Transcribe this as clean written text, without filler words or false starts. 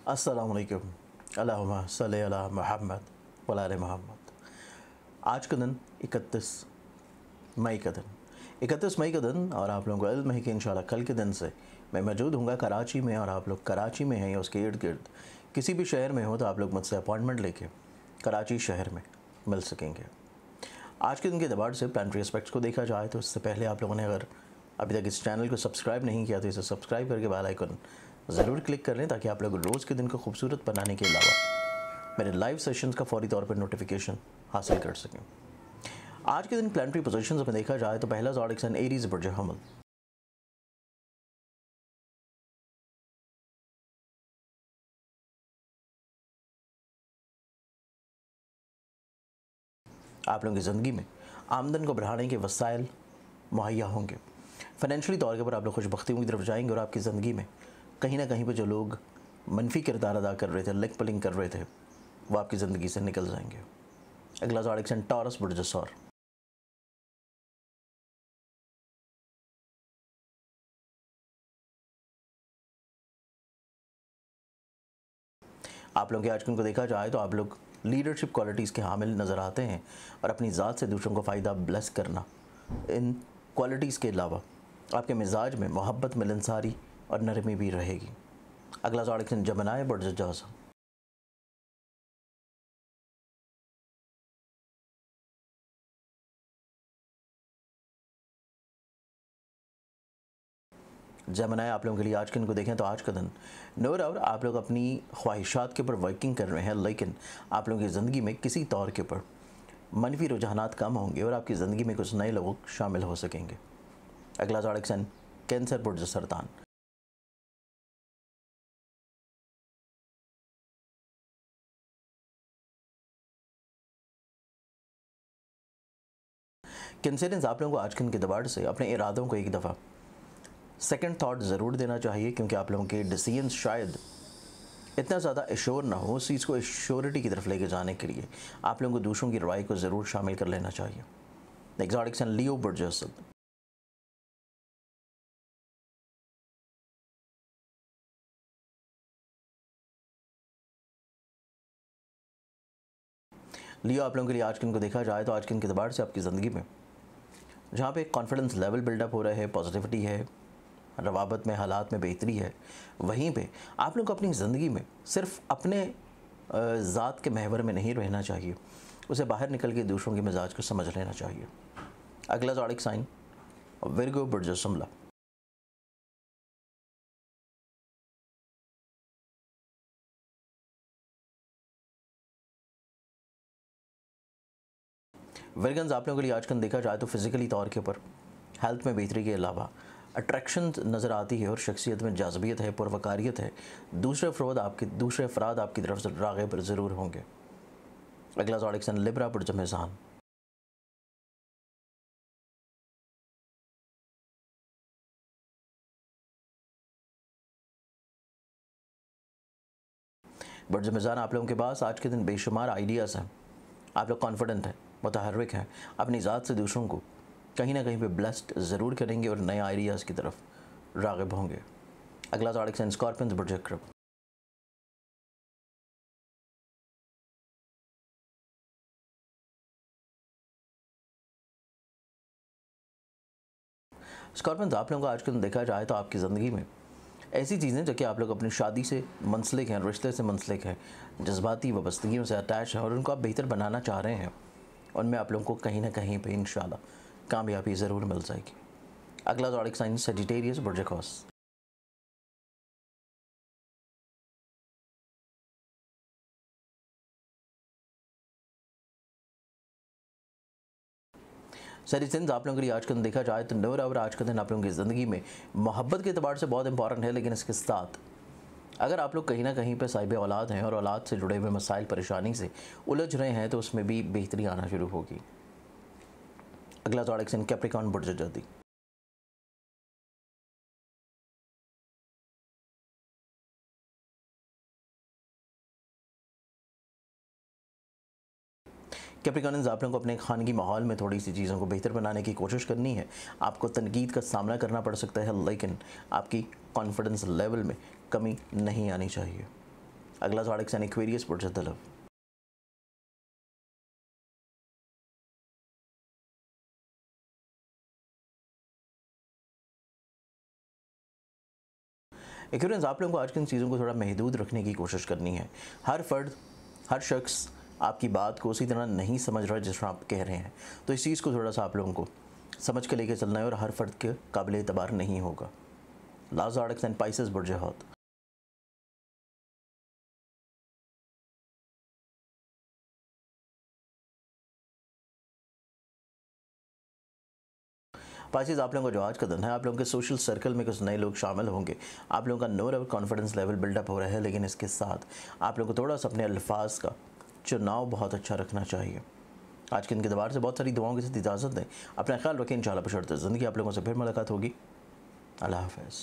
अस्सलामुअलैकुम अल्लाहुम्मा सल्ली अला मुहम्मद व आले मुहम्मद। आज का दिन 31 मई का दिन और आप लोगों को इल्म है कि इंशाल्लाह कल के दिन से मैं मौजूद हूँगा कराची में, और आप लोग कराची में हैं या उसके इर्द गिर्द किसी भी शहर में हो तो आप लोग मुझसे अपॉइंटमेंट लेके कराची शहर में मिल सकेंगे। आज के दिन के दबार से प्लानिटरी एस्पेक्ट्स को देखा जाए तो इससे पहले आप लोगों ने अगर अभी तक इस चैनल को सब्सक्राइब नहीं किया तो इसे सब्सक्राइब करके बेल आइकन ज़रूर क्लिक कर लें ताकि आप लोग रोज़ के दिन को खूबसूरत बनाने के अलावा मेरे लाइव सेशंस का फौरी तौर पर नोटिफिकेशन हासिल कर सकें। आज के दिन प्लानिटरी पोजीशंस में देखा जाए तो पहला ज़ोडिक साइन एरीज़ बुर्ज हमल, आप लोगों की ज़िंदगी में आमदन को बढ़ाने के वसाइल मुहैया होंगे। फाइनेंशियली तौर के ऊपर आप लोग खुशबख्तियों की तरफ जाएंगे और आपकी ज़िंदगी में कहीं ना कहीं पर जो लोग मनफी किरदार अदा कर रहे थे, लेग पुलिंग कर रहे थे, वो आपकी ज़िंदगी से निकल जाएंगे। अगला ज़ोडिक साइन टॉरस बुर्ज सौर, आप लोगों के आजकल को देखा जाए तो आप लोग लीडरशिप क्वालिटीज़ के हामिल नज़र आते हैं और अपनी ज़ात से दूसरों को फ़ायदा ब्लेस करना, इन क्वालिटीज़ के अलावा आपके मिजाज में मोहब्बत, मिलनसारी और नरमी भी रहेगी। अगला ज़ोडिक साइन जमनाय बुर्ज जौज़ा, जमनाय आप लोगों के लिए आज के दिन को देखें तो आज का दिन नो डाउट आप लोग अपनी ख्वाहिशात के ऊपर वर्किंग कर रहे हैं, लेकिन आप लोगों की ज़िंदगी में किसी तौर के ऊपर मनफी रुझानात कम होंगे और आपकी ज़िंदगी में कुछ नए लोग शामिल हो सकेंगे। अगला ज़ोडिक साइन कैंसर बुर्ज सरतान, कैंसरियंस आप लोगों को आज के दिन के दबार से अपने इरादों को एक दफ़ा सेकंड थॉट ज़रूर देना चाहिए, क्योंकि आप लोगों के डिसीजंस शायद इतना ज़्यादा एश्योर ना हो। उस चीज़ को एश्योरिटी की तरफ लेके जाने के लिए आप लोगों को दूसरों की राय को ज़रूर शामिल कर लेना चाहिए। ज़ोडिक साइन लियो बुर्ज असद, लियो आप लोगों के लिए आज के दिन को देखा जाए तो आज के दिन के दबार से आपकी ज़िंदगी में जहाँ पे कॉन्फिडेंस लेवल बिल्डअप हो रहा है, पॉजिटिविटी है, रवाबत में हालात में बेहतरी है, वहीं पे आप लोग को अपनी ज़िंदगी में सिर्फ अपने ज़ात के महवर में नहीं रहना चाहिए, उसे बाहर निकल के दूसरों के मिजाज को समझ लेना चाहिए। अगला ज़ोडिक साइन विर्गो बुर्ज सुमला, विर्गन्स आप लोगों के लिए आज कल देखा जाए तो फिज़िकली तौर के ऊपर हेल्थ में बेहतरी के अलावा अट्रैक्शन नज़र आती है और शख्सियत में जाज़बियत है, पुरवकारियत है, दूसरे अफराद आपकी तरफ से राग़िब ज़रूर होंगे। अगला ज़ोडिक साइन लिब्रा बुर्ज मीज़ान, बुर्ज मीज़ान आप लोगों के पास आज के दिन बेशुमार आइडियाज़ हैं, आप लोग कॉन्फिडेंट हैं, मुतहर्रिक हैं, अपनी ज़ात से दूसरों को कहीं ना कहीं पे ब्लेस्ड ज़रूर करेंगे और नए आइडियाज़ की तरफ राग़िब होंगे। अगला ज़ोडिक साइन स्कॉर्पियंस बुर्ज अक़रब, स्कॉर्पियंस आप लोगों को आज के दिन देखा जाए तो आपकी ज़िंदगी में ऐसी चीज़ें जो कि आप लोग अपनी शादी से मुंसलिक हैं, रिश्ते से मुंसलिक हैं, जज्बाती वाबस्तगियों से अटैच हैं और उनको आप बेहतर बनाना चाह रहे हैं, उनमें आप लोगों को कहीं ना कहीं पे इंशाल्लाह कामयाबी ज़रूर मिल जाएगी। अगला ज़ोडिक साइन सजिटेरियस बुर्ज क़ौस, सजिटेरियंस आप लोगों के लिए आज का दिन देखा जाए तो नो डाउट आज का दिन आप लोगों की ज़िंदगी में मोहब्बत के अतबार से बहुत इंपॉर्टेंट है, लेकिन इसके साथ अगर आप लोग कहीं ना कहीं पर साहिब औलाद हैं और औलाद से जुड़े हुए मसाइल परेशानी से उलझ रहे हैं तो उसमें भी बेहतरी आना शुरू होगी। अगला ज़ोडिक साइन कैप्रिकॉर्न बुर्ज जदी, कैप्रिकॉर्न्स आप लोगों को अपने खानगी माहौल में थोड़ी सी चीज़ों को बेहतर बनाने की कोशिश करनी है। आपको तनकीद का सामना करना पड़ सकता है, लेकिन आपकी कॉन्फिडेंस लेवल में कमी नहीं आनी चाहिए। अगला ज़ोडिक साइन एक्वेरियस बुर्ज दलव। एक्वेरियंस, आप लोगों को आज की इन चीज़ों को थोड़ा महदूद रखने की कोशिश करनी है। हर फर्द, हर शख्स आपकी बात को उसी तरह नहीं समझ रहा है जिस तरह आप कह रहे हैं, तो इस चीज़ को थोड़ा सा आप लोगों को समझ के लेके चलना है और हर फर्द के काबिल एतबार नहीं होगा। लास्ट ज़ोडिक साइन पाइसेस बुर्ज हौत। पाइसेस, आप लोगों का जो आज का दिन है, आप लोगों के सोशल सर्कल में कुछ नए लोग शामिल होंगे। आप लोगों का no level confidence level build up हो रहा है, लेकिन इसके साथ आप लोगों को थोड़ा सा अपने अल्फाज का चुनाव बहुत अच्छा रखना चाहिए। आज के दिन के दवार से बहुत सारी दुआओं के साथ इजाज़त दें। अपना ख्याल रखें। इंशाल्लाह बशर्ते ज़िंदगी आप लोगों से फिर मुलाकात होगी। अल्लाह हाफ़िज़।